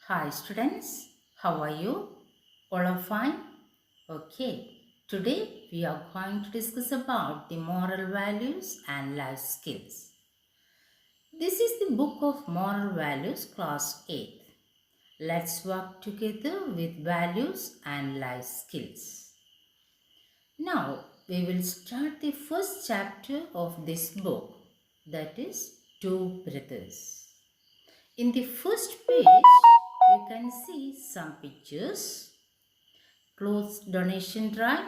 Hi students, how are you? All are fine? Okay, today we are going to discuss about the moral values and life skills. This is the book of moral values class 8. Let's work together with values and life skills. Now we will start the first chapter of this book, that is Two Brothers. In the first page, you can see some pictures, clothes donation drive,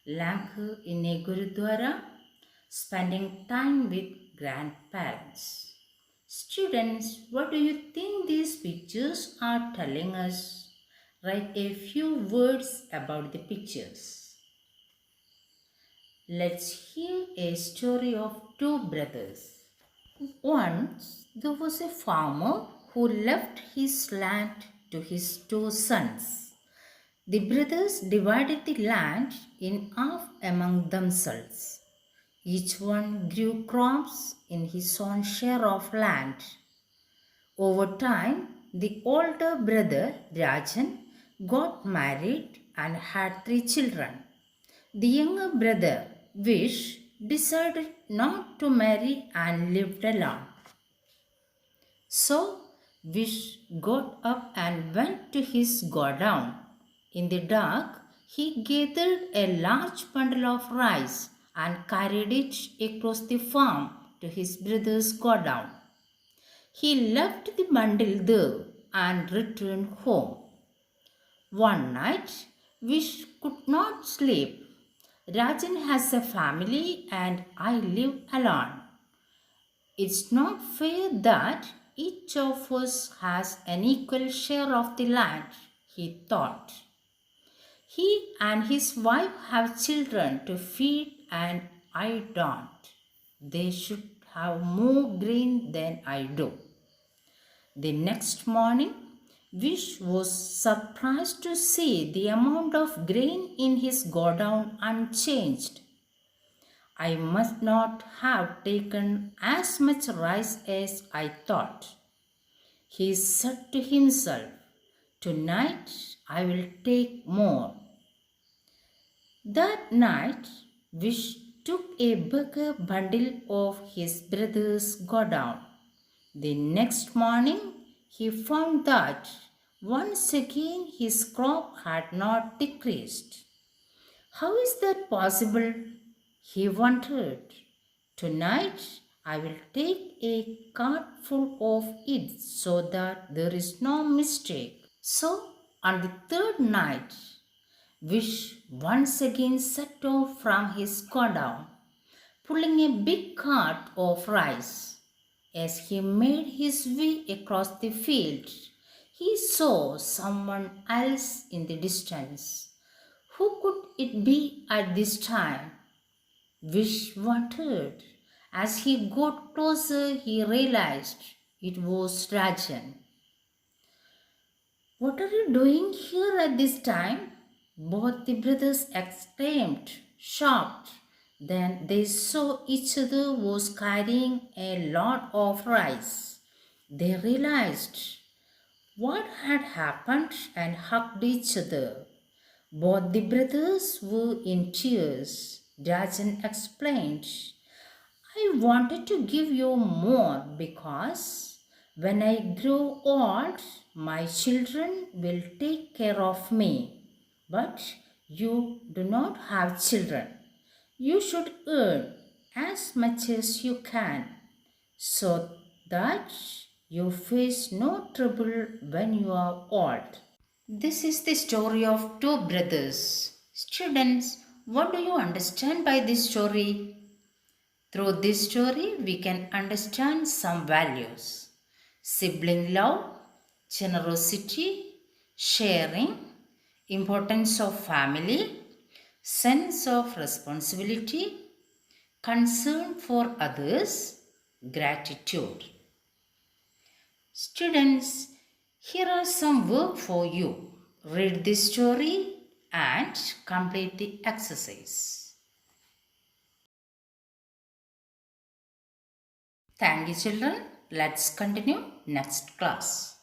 Lanka in a Gurudwara, spending time with grandparents. Students, what do you think these pictures are telling us? Write a few words about the pictures. Let's hear a story of two brothers. Once there was a farmer who left his land to his two sons. The brothers divided the land in half among themselves. Each one grew crops in his own share of land. Over time, the older brother Rajan got married and had three children. The younger brother Vish decided not to marry and lived alone. So Vish got up and went to his godown. In the dark, he gathered a large bundle of rice and carried it across the farm to his brother's godown. He left the bundle there and returned home. One night, Vish could not sleep. Rajan has a family and I live alone. It's not fair that each of us has an equal share of the land, he thought. He and his wife have children to feed and I don't. They should have more grain than I do. The next morning, Vish was surprised to see the amount of grain in his godown unchanged. I must not have taken as much rice as I thought. He said to himself, "Tonight I will take more." That night, Vish took a bigger bundle of his brother's godown. The next morning, he found that once again his crop had not decreased. How is that possible? He wondered. Tonight I will take a cart full of it so that there is no mistake. So on the third night, Vish once again set off from his godown, pulling a big cart of rice. As he made his way across the field, he saw someone else in the distance. Who could it be at this time? Vish wondered. As he got closer, he realized it was Rajan. "What are you doing here at this time?" both the brothers exclaimed, shocked. Then they saw each other was carrying a lot of rice. They realized what had happened and hugged each other. Both the brothers were in tears. Rajan explained, "I wanted to give you more because when I grow old, my children will take care of me. But you do not have children. You should earn as much as you can so that you face no trouble when you are old." This is the story of two brothers. Students, what do you understand by this story? Through this story, we can understand some values: sibling love, generosity, sharing, importance of family, sense of responsibility, concern for others, gratitude. Students, here are some work for you. Read this story and complete the exercise. Thank you, children. Let's continue next class.